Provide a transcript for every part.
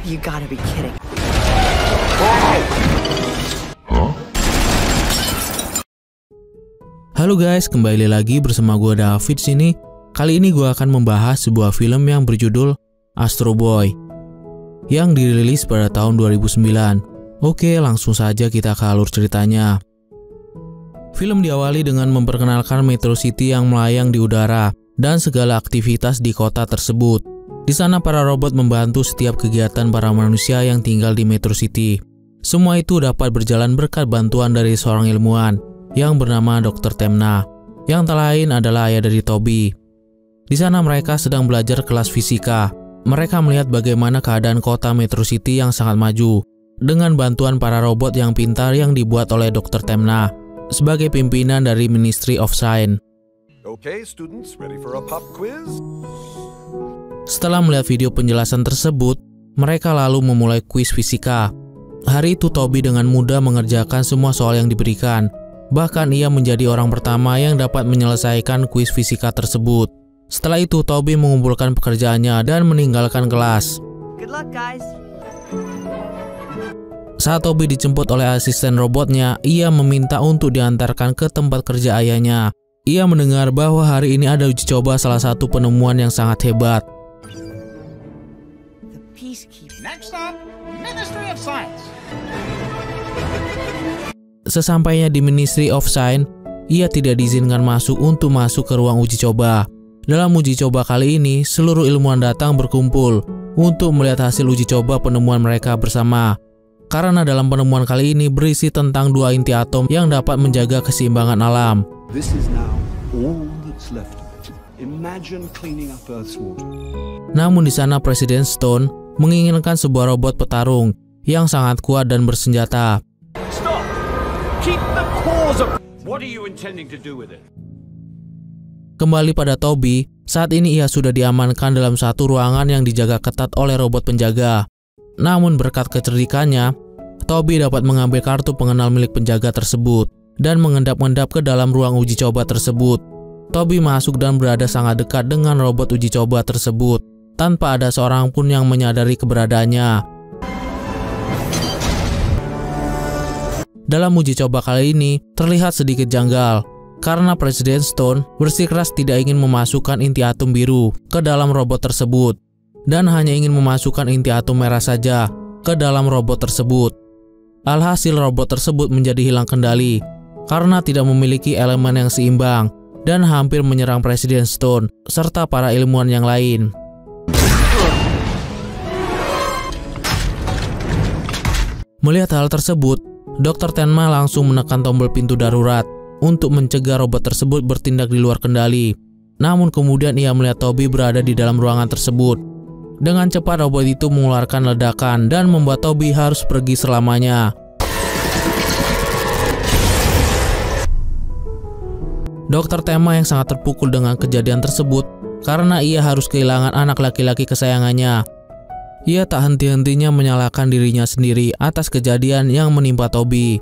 You gotta be kidding. Halo guys, kembali lagi bersama gue David sini. Kali ini gue akan membahas sebuah film yang berjudul Astro Boy yang dirilis pada tahun 2009. Oke, langsung saja kita ke alur ceritanya. Film diawali dengan memperkenalkan Metro City yang melayang di udara dan segala aktivitas di kota tersebut. Di sana para robot membantu setiap kegiatan para manusia yang tinggal di Metro City. Semua itu dapat berjalan berkat bantuan dari seorang ilmuwan yang bernama Dr. Temna, yang tak lain adalah ayah dari Toby. Di sana mereka sedang belajar kelas fisika. Mereka melihat bagaimana keadaan kota Metro City yang sangat maju dengan bantuan para robot yang pintar yang dibuat oleh Dr. Temna sebagai pimpinan dari Ministry of Science. Okay, students, ready for a pop quiz? Setelah melihat video penjelasan tersebut, mereka lalu memulai kuis fisika. Hari itu Toby dengan mudah mengerjakan semua soal yang diberikan. Bahkan ia menjadi orang pertama yang dapat menyelesaikan kuis fisika tersebut. Setelah itu Toby mengumpulkan pekerjaannya dan meninggalkan kelas. Good luck, guys. Saat Toby dijemput oleh asisten robotnya, ia meminta untuk diantarkan ke tempat kerja ayahnya. Ia mendengar bahwa hari ini ada uji coba salah satu penemuan yang sangat hebat. The Peacekeeper. Next up, Ministry of Science. Sesampainya di Ministry of Science, ia tidak diizinkan masuk ke ruang uji coba. Dalam uji coba kali ini, seluruh ilmuwan datang berkumpul untuk melihat hasil uji coba penemuan mereka bersama. Karena dalam penemuan kali ini berisi tentang dua inti atom yang dapat menjaga keseimbangan alam. This is now all that's left of it. Imagine cleaning up Earth's water. Namun di sana Presiden Stone menginginkan sebuah robot petarung yang sangat kuat dan bersenjata. Stop! Keep the cause of... What are you intending to do with it? Kembali pada Toby, saat ini ia sudah diamankan dalam satu ruangan yang dijaga ketat oleh robot penjaga. Namun berkat kecerdikannya, Toby dapat mengambil kartu pengenal milik penjaga tersebut dan mengendap-endap ke dalam ruang uji coba tersebut. Toby masuk dan berada sangat dekat dengan robot uji coba tersebut, tanpa ada seorang pun yang menyadari keberadaannya. Dalam uji coba kali ini, terlihat sedikit janggal, karena Presiden Stone bersikeras tidak ingin memasukkan inti atom biru ke dalam robot tersebut, dan hanya ingin memasukkan inti atom merah saja ke dalam robot tersebut. Alhasil robot tersebut menjadi hilang kendali, karena tidak memiliki elemen yang seimbang, dan hampir menyerang Presiden Stone serta para ilmuwan yang lain. Melihat hal tersebut, Dr. Tenma langsung menekan tombol pintu darurat untuk mencegah robot tersebut bertindak di luar kendali. Namun kemudian ia melihat Toby berada di dalam ruangan tersebut. Dengan cepat robot itu mengeluarkan ledakan dan membuat Toby harus pergi selamanya. Dr. Tenma yang sangat terpukul dengan kejadian tersebut karena ia harus kehilangan anak laki-laki kesayangannya. Ia tak henti-hentinya menyalahkan dirinya sendiri atas kejadian yang menimpa Toby.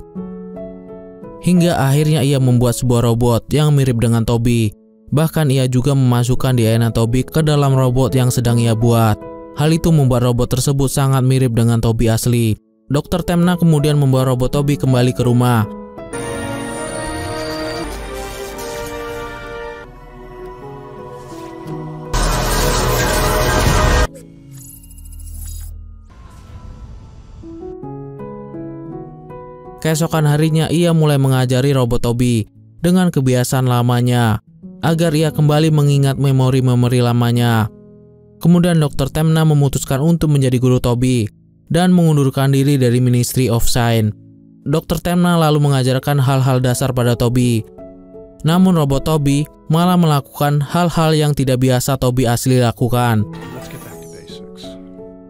Hingga akhirnya ia membuat sebuah robot yang mirip dengan Toby. Bahkan ia juga memasukkan DNA Toby ke dalam robot yang sedang ia buat. Hal itu membuat robot tersebut sangat mirip dengan Toby asli. Dr. Temna kemudian membawa robot Toby kembali ke rumah. Keesokan harinya ia mulai mengajari robot Toby dengan kebiasaan lamanya agar ia kembali mengingat memori-memori lamanya. Kemudian Dr. Temna memutuskan untuk menjadi guru Toby dan mengundurkan diri dari Ministry of Science. Dr. Temna lalu mengajarkan hal-hal dasar pada Toby. Namun robot Toby malah melakukan hal-hal yang tidak biasa Toby asli lakukan. Let's get back to basics.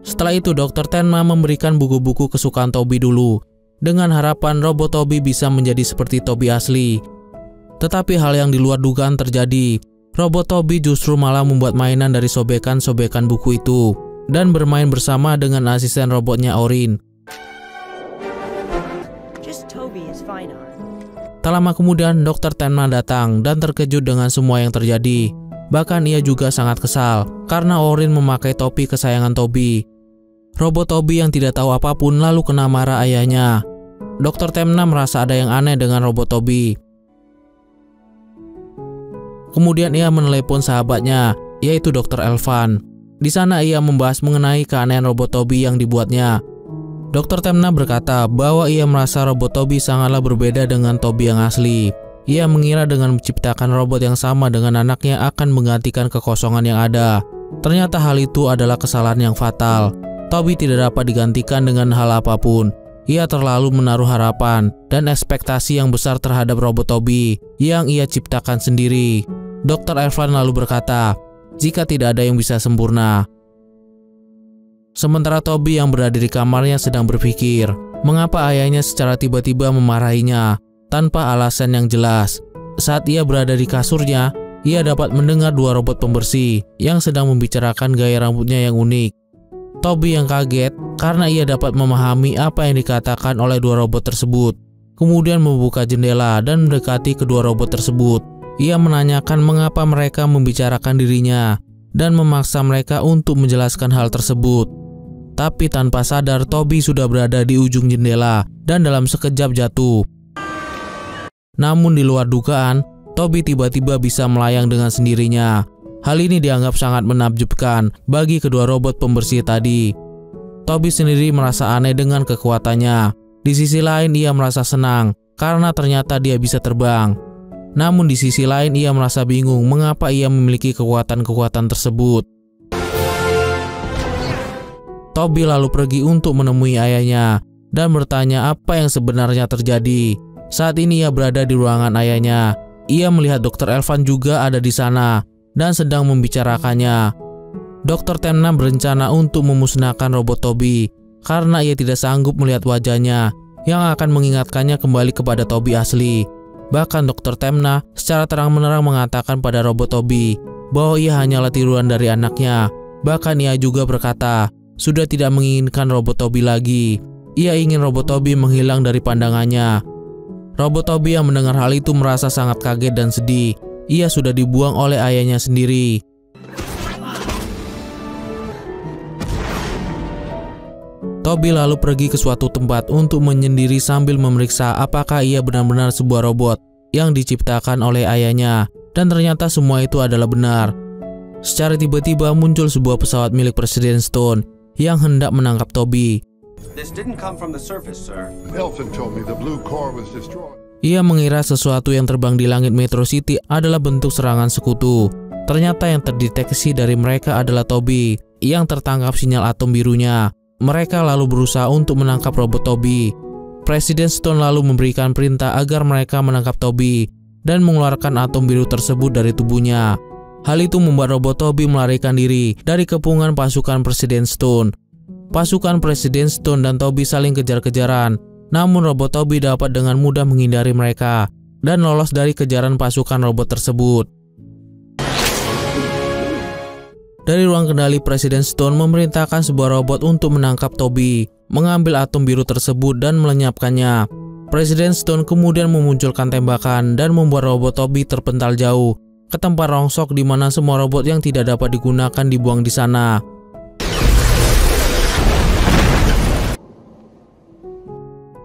Setelah itu Dr. Tenma memberikan buku-buku kesukaan Toby dulu, dengan harapan robot Toby bisa menjadi seperti Toby asli. Tetapi hal yang di luar dugaan terjadi. Robot Toby justru malah membuat mainan dari sobekan-sobekan buku itu dan bermain bersama dengan asisten robotnya Orin. Just Toby is fine, Art. Tak lama kemudian Dr. Tenma datang dan terkejut dengan semua yang terjadi. Bahkan ia juga sangat kesal karena Orin memakai topi kesayangan Toby. Robot Toby yang tidak tahu apapun lalu kena marah ayahnya. Dr. Temna merasa ada yang aneh dengan robot Toby. Kemudian ia menelepon sahabatnya, yaitu Dr. Elvan. Di sana ia membahas mengenai keanehan robot Toby yang dibuatnya. Dr. Temna berkata bahwa ia merasa robot Toby sangatlah berbeda dengan Toby yang asli. Ia mengira dengan menciptakan robot yang sama dengan anaknya akan menggantikan kekosongan yang ada. Ternyata hal itu adalah kesalahan yang fatal. Toby tidak dapat digantikan dengan hal apapun. Ia terlalu menaruh harapan dan ekspektasi yang besar terhadap robot Toby yang ia ciptakan sendiri. Dr. Elvan lalu berkata, jika tidak ada yang bisa sempurna. Sementara Toby yang berada di kamarnya sedang berpikir, mengapa ayahnya secara tiba-tiba memarahinya tanpa alasan yang jelas. Saat ia berada di kasurnya, ia dapat mendengar dua robot pembersih yang sedang membicarakan gaya rambutnya yang unik. Toby yang kaget karena ia dapat memahami apa yang dikatakan oleh dua robot tersebut. Kemudian membuka jendela dan mendekati kedua robot tersebut. Ia menanyakan mengapa mereka membicarakan dirinya dan memaksa mereka untuk menjelaskan hal tersebut. Tapi tanpa sadar Toby sudah berada di ujung jendela dan dalam sekejap jatuh. Namun di luar dugaan, Toby tiba-tiba bisa melayang dengan sendirinya. Hal ini dianggap sangat menakjubkan bagi kedua robot pembersih tadi. Toby sendiri merasa aneh dengan kekuatannya. Di sisi lain ia merasa senang karena ternyata dia bisa terbang. Namun di sisi lain ia merasa bingung mengapa ia memiliki kekuatan-kekuatan tersebut. Toby lalu pergi untuk menemui ayahnya dan bertanya apa yang sebenarnya terjadi. Saat ini ia berada di ruangan ayahnya. Ia melihat Dr. Elvan juga ada di sana dan sedang membicarakannya. Dr. Temna berencana untuk memusnahkan robot Toby karena ia tidak sanggup melihat wajahnya yang akan mengingatkannya kembali kepada Toby asli. Bahkan Dr. Temna secara terang-menerang mengatakan pada robot Toby bahwa ia hanyalah tiruan dari anaknya. Bahkan ia juga berkata sudah tidak menginginkan robot Toby lagi. Ia ingin robot Toby menghilang dari pandangannya. Robot Toby yang mendengar hal itu merasa sangat kaget dan sedih. Ia sudah dibuang oleh ayahnya sendiri. Toby lalu pergi ke suatu tempat untuk menyendiri sambil memeriksa apakah ia benar-benar sebuah robot yang diciptakan oleh ayahnya. Dan ternyata semua itu adalah benar. Secara tiba-tiba muncul sebuah pesawat milik Presiden Stone yang hendak menangkap Toby. This didn't come from the surface, sir. Elfin told me the blue car was destroyed. Ia mengira sesuatu yang terbang di langit Metro City adalah bentuk serangan sekutu. Ternyata yang terdeteksi dari mereka adalah Toby yang tertangkap sinyal atom birunya. Mereka lalu berusaha untuk menangkap robot Toby. Presiden Stone lalu memberikan perintah agar mereka menangkap Toby dan mengeluarkan atom biru tersebut dari tubuhnya. Hal itu membuat robot Toby melarikan diri dari kepungan pasukan Presiden Stone. Pasukan Presiden Stone dan Toby saling kejar-kejaran. Namun robot Toby dapat dengan mudah menghindari mereka dan lolos dari kejaran pasukan robot tersebut. Dari ruang kendali, Presiden Stone memerintahkan sebuah robot untuk menangkap Toby, mengambil atom biru tersebut dan melenyapkannya. Presiden Stone kemudian memunculkan tembakan dan membuat robot Toby terpental jauh ke tempat rongsok di mana semua robot yang tidak dapat digunakan dibuang di sana.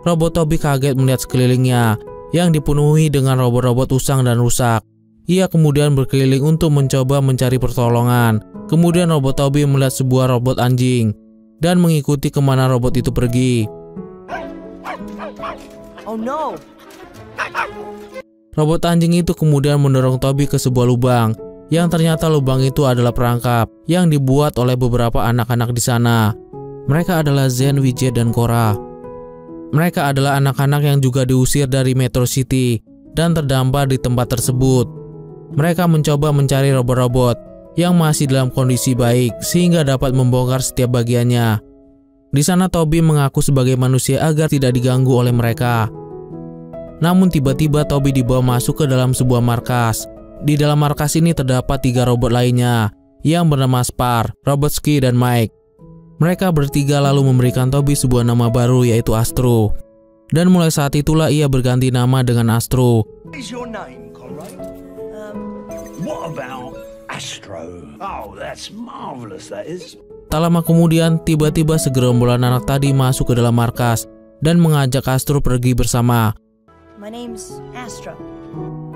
Robot Toby kaget melihat sekelilingnya yang dipenuhi dengan robot-robot usang dan rusak. Ia kemudian berkeliling untuk mencoba mencari pertolongan. Kemudian robot Toby melihat sebuah robot anjing dan mengikuti kemana robot itu pergi. Oh no! Robot anjing itu kemudian mendorong Toby ke sebuah lubang, yang ternyata lubang itu adalah perangkap yang dibuat oleh beberapa anak-anak di sana. Mereka adalah Zen, Widget, dan Cora. Mereka adalah anak-anak yang juga diusir dari Metro City dan terdampar di tempat tersebut. Mereka mencoba mencari robot-robot yang masih dalam kondisi baik sehingga dapat membongkar setiap bagiannya. Di sana Toby mengaku sebagai manusia agar tidak diganggu oleh mereka. Namun tiba-tiba Toby dibawa masuk ke dalam sebuah markas. Di dalam markas ini terdapat 3 robot lainnya yang bernama Spar, Robotsky, dan Mike. Mereka bertiga lalu memberikan Toby sebuah nama baru yaitu Astro. Dan mulai saat itulah ia berganti nama dengan Astro. What is your name, Conrad? What about Astro? Oh, that's marvelous, that is. Tak lama kemudian, tiba-tiba segerombolan anak tadi masuk ke dalam markas dan mengajak Astro pergi bersama. My name's Astro.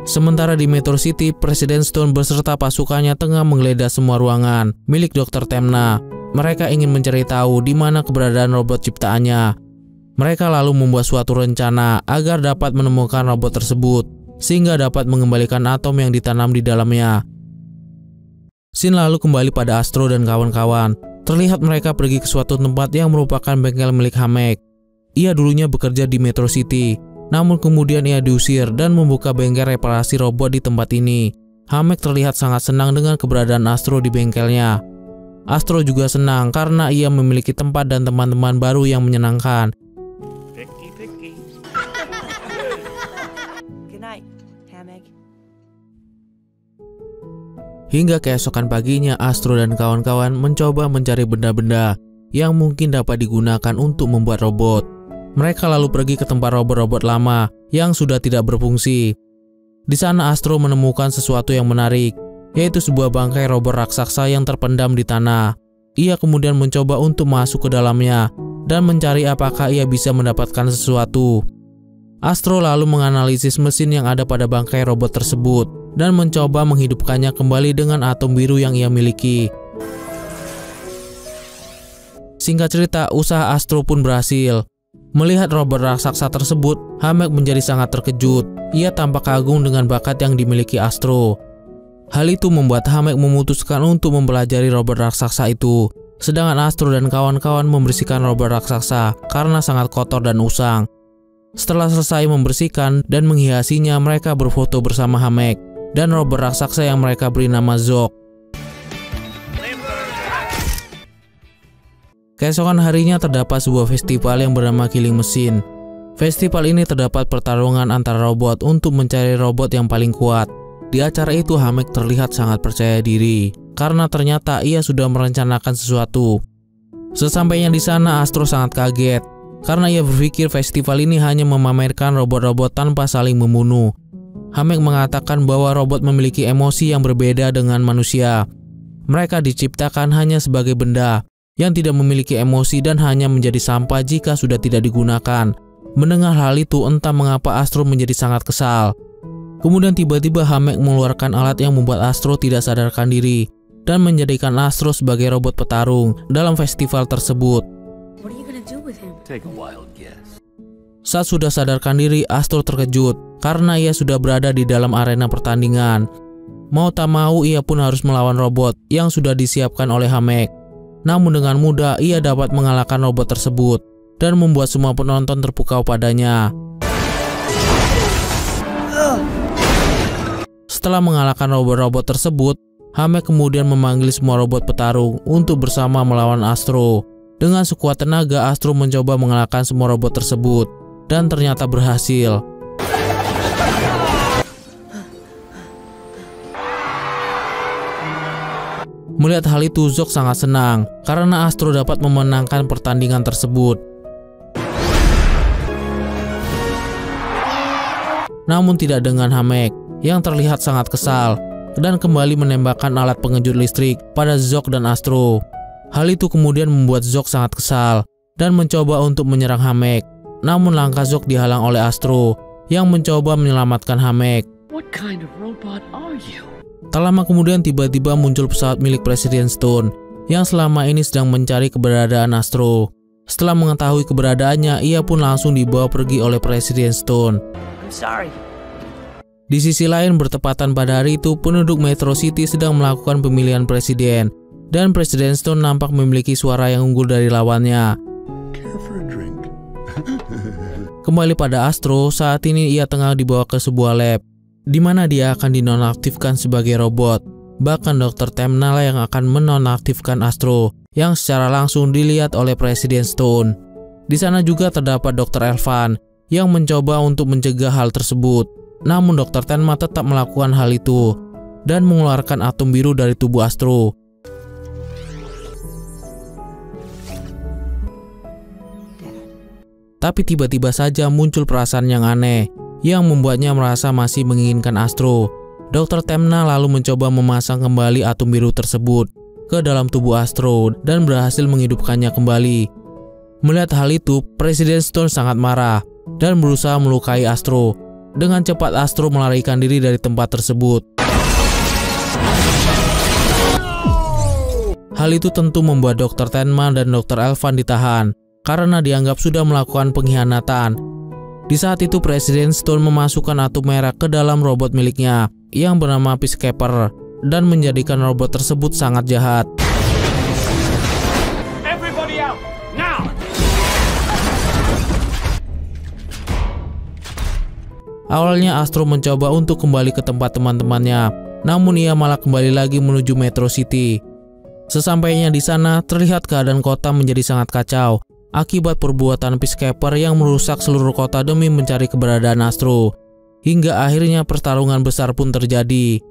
Sementara di Metro City, Presiden Stone beserta pasukannya tengah menggeledah semua ruangan milik Dr. Temna. Mereka ingin mencari tahu di mana keberadaan robot ciptaannya. Mereka lalu membuat suatu rencana agar dapat menemukan robot tersebut, sehingga dapat mengembalikan atom yang ditanam di dalamnya. Scene lalu kembali pada Astro dan kawan-kawan. Terlihat mereka pergi ke suatu tempat yang merupakan bengkel milik Hamek. Ia dulunya bekerja di Metro City, namun kemudian ia diusir dan membuka bengkel reparasi robot di tempat ini. Hamek terlihat sangat senang dengan keberadaan Astro di bengkelnya. Astro juga senang karena ia memiliki tempat dan teman-teman baru yang menyenangkan. Good night, Hamek. Hingga keesokan paginya, Astro dan kawan-kawan mencoba mencari benda-benda yang mungkin dapat digunakan untuk membuat robot. Mereka lalu pergi ke tempat robot-robot lama yang sudah tidak berfungsi. Di sana Astro menemukan sesuatu yang menarik, yaitu sebuah bangkai robot raksasa yang terpendam di tanah. Ia kemudian mencoba untuk masuk ke dalamnya dan mencari apakah ia bisa mendapatkan sesuatu. Astro lalu menganalisis mesin yang ada pada bangkai robot tersebut dan mencoba menghidupkannya kembali dengan atom biru yang ia miliki. Singkat cerita, usaha Astro pun berhasil. Melihat robot raksasa tersebut, Hamek menjadi sangat terkejut. Ia tampak kagum dengan bakat yang dimiliki Astro. Hal itu membuat Hamek memutuskan untuk mempelajari robot raksasa itu. Sedangkan Astro dan kawan-kawan membersihkan robot raksasa karena sangat kotor dan usang. Setelah selesai membersihkan dan menghiasinya, mereka berfoto bersama Hamek dan robot raksasa yang mereka beri nama Zog. Keesokan harinya terdapat sebuah festival yang bernama Killing Machine. Festival ini terdapat pertarungan antara robot untuk mencari robot yang paling kuat. Di acara itu Hamek terlihat sangat percaya diri karena ternyata ia sudah merencanakan sesuatu. Sesampainya di sana, Astro sangat kaget karena ia berpikir festival ini hanya memamerkan robot-robot tanpa saling membunuh. Hamek mengatakan bahwa robot memiliki emosi yang berbeda dengan manusia. Mereka diciptakan hanya sebagai benda yang tidak memiliki emosi dan hanya menjadi sampah jika sudah tidak digunakan. Mendengar hal itu, entah mengapa Astro menjadi sangat kesal. Kemudian tiba-tiba Hamek mengeluarkan alat yang membuat Astro tidak sadarkan diri dan menjadikan Astro sebagai robot petarung dalam festival tersebut. What are you gonna do with him? Take a wild guess. Saat sudah sadarkan diri, Astro terkejut karena ia sudah berada di dalam arena pertandingan. Mau tak mau, ia pun harus melawan robot yang sudah disiapkan oleh Hamek. Namun dengan mudah ia dapat mengalahkan robot tersebut dan membuat semua penonton terpukau padanya. Setelah mengalahkan robot-robot tersebut, Hamek kemudian memanggil semua robot petarung untuk bersama melawan Astro. Dengan sekuat tenaga, Astro mencoba mengalahkan semua robot tersebut dan ternyata berhasil. Melihat hal itu, Zog sangat senang karena Astro dapat memenangkan pertandingan tersebut. Namun tidak dengan Hamek yang terlihat sangat kesal dan kembali menembakkan alat pengejut listrik pada Zog dan Astro. Hal itu kemudian membuat Zog sangat kesal dan mencoba untuk menyerang Hamek. Namun langkah Zog dihalang oleh Astro yang mencoba menyelamatkan Hamek. What kind of robot are you? Tak lama kemudian tiba-tiba muncul pesawat milik Presiden Stone yang selama ini sedang mencari keberadaan Astro. Setelah mengetahui keberadaannya, ia pun langsung dibawa pergi oleh Presiden Stone. I'm sorry. Di sisi lain, bertepatan pada hari itu, penduduk Metro City sedang melakukan pemilihan presiden dan Presiden Stone nampak memiliki suara yang unggul dari lawannya. Care for a drink? Kembali pada Astro, saat ini ia tengah dibawa ke sebuah lab di mana dia akan dinonaktifkan sebagai robot. Bahkan Dr. Temna lah yang akan menonaktifkan Astro yang secara langsung dilihat oleh Presiden Stone. Di sana juga terdapat Dr. Elvan yang mencoba untuk mencegah hal tersebut. Namun Dr. Tenma tetap melakukan hal itu dan mengeluarkan atom biru dari tubuh Astro. Tapi tiba-tiba saja muncul perasaan yang aneh yang membuatnya merasa masih menginginkan Astro. Dr. Temna lalu mencoba memasang kembali atom biru tersebut ke dalam tubuh Astro dan berhasil menghidupkannya kembali. Melihat hal itu, Presiden Stone sangat marah dan berusaha melukai Astro. Dengan cepat Astro melarikan diri dari tempat tersebut. Hal itu tentu membuat Dr. Tenma dan Dr. Elvan ditahan karena dianggap sudah melakukan pengkhianatan. Di saat itu Presiden Stone memasukkan atom merah ke dalam robot miliknya yang bernama Peacekeeper dan menjadikan robot tersebut sangat jahat. Everybody out now! Awalnya Astro mencoba untuk kembali ke tempat teman-temannya, namun ia malah kembali lagi menuju Metro City. Sesampainya di sana, terlihat keadaan kota menjadi sangat kacau akibat perbuatan Peacekeeper yang merusak seluruh kota demi mencari keberadaan Astro. Hingga akhirnya pertarungan besar pun terjadi.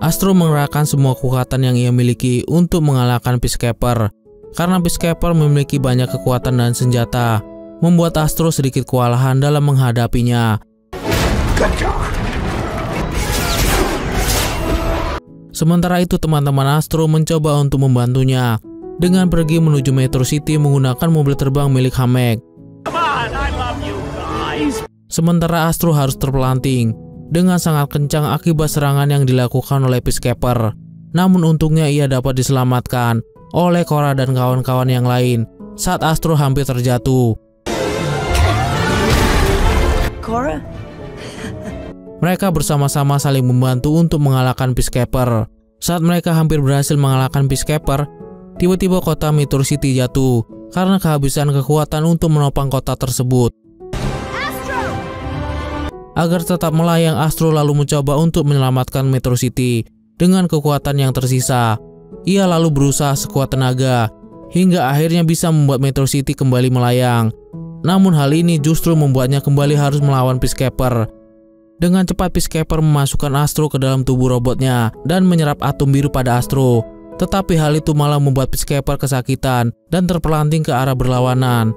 Astro mengerahkan semua kekuatan yang ia miliki untuk mengalahkan Peacekeeper. Karena Peacekeeper memiliki banyak kekuatan dan senjata, membuat Astro sedikit kewalahan dalam menghadapinya. Sementara itu teman-teman Astro mencoba untuk membantunya dengan pergi menuju Metro City menggunakan mobil terbang milik Hamek. Sementara Astro harus terpelanting dengan sangat kencang akibat serangan yang dilakukan oleh Peacekeeper. Namun untungnya ia dapat diselamatkan oleh Cora dan kawan-kawan yang lain saat Astro hampir terjatuh. Cora? Mereka bersama-sama saling membantu untuk mengalahkan Peacekeeper. Saat mereka hampir berhasil mengalahkan Peacekeeper, tiba-tiba kota Metro City jatuh karena kehabisan kekuatan untuk menopang kota tersebut. Agar tetap melayang, Astro lalu mencoba untuk menyelamatkan Metro City dengan kekuatan yang tersisa. Ia lalu berusaha sekuat tenaga hingga akhirnya bisa membuat Metro City kembali melayang. Namun hal ini justru membuatnya kembali harus melawan Peacekeeper. Dengan cepat Peacekeeper memasukkan Astro ke dalam tubuh robotnya dan menyerap atom biru pada Astro. Tetapi hal itu malah membuat Peacekeeper kesakitan dan terpelanting ke arah berlawanan.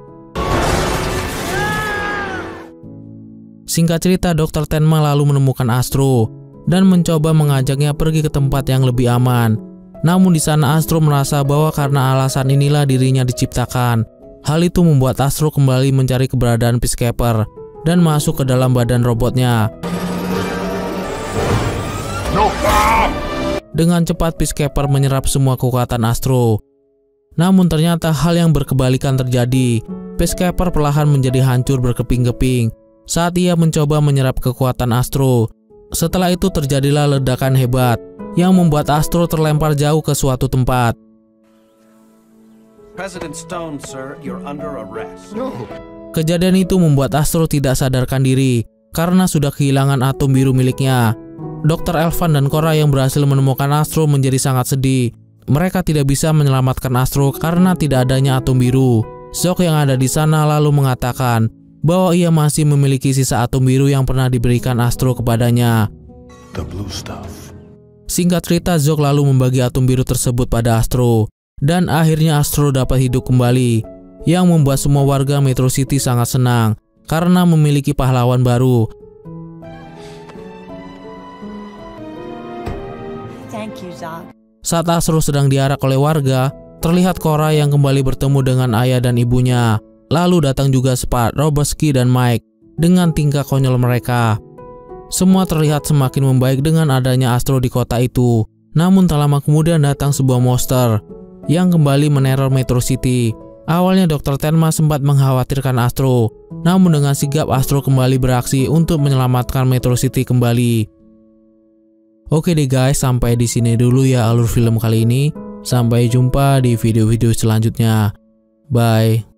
Singkat cerita, Dr. Tenma lalu menemukan Astro dan mencoba mengajaknya pergi ke tempat yang lebih aman. Namun di sana Astro merasa bahwa karena alasan inilah dirinya diciptakan. Hal itu membuat Astro kembali mencari keberadaan Peacekeeper dan masuk ke dalam badan robotnya. Dengan cepat Peacekeeper menyerap semua kekuatan Astro. Namun ternyata hal yang berkebalikan terjadi. Peacekeeper perlahan menjadi hancur berkeping-keping saat ia mencoba menyerap kekuatan Astro. Setelah itu terjadilah ledakan hebat yang membuat Astro terlempar jauh ke suatu tempat. President Stone, sir, you're under arrest. No. Kejadian itu membuat Astro tidak sadarkan diri karena sudah kehilangan atom biru miliknya. Dr. Elvan dan Cora yang berhasil menemukan Astro menjadi sangat sedih. Mereka tidak bisa menyelamatkan Astro karena tidak adanya atom biru. Zog yang ada di sana lalu mengatakan bahwa ia masih memiliki sisa atom biru yang pernah diberikan Astro kepadanya. The blue stuff. Singkat cerita, Zog lalu membagi atom biru tersebut pada Astro. Dan akhirnya Astro dapat hidup kembali, yang membuat semua warga Metro City sangat senang karena memiliki pahlawan baru. Thank you, Zog. Saat Astro sedang diarak oleh warga, terlihat Cora yang kembali bertemu dengan ayah dan ibunya. Lalu datang juga Spud, Robotski, dan Mike dengan tingkah konyol mereka. Semua terlihat semakin membaik dengan adanya Astro di kota itu. Namun tak lama kemudian datang sebuah monster yang kembali meneror Metro City. Awalnya Dr. Tenma sempat mengkhawatirkan Astro, namun dengan sigap Astro kembali beraksi untuk menyelamatkan Metro City kembali. Oke deh guys, sampai di sini dulu ya alur film kali ini. Sampai jumpa di video-video selanjutnya. Bye.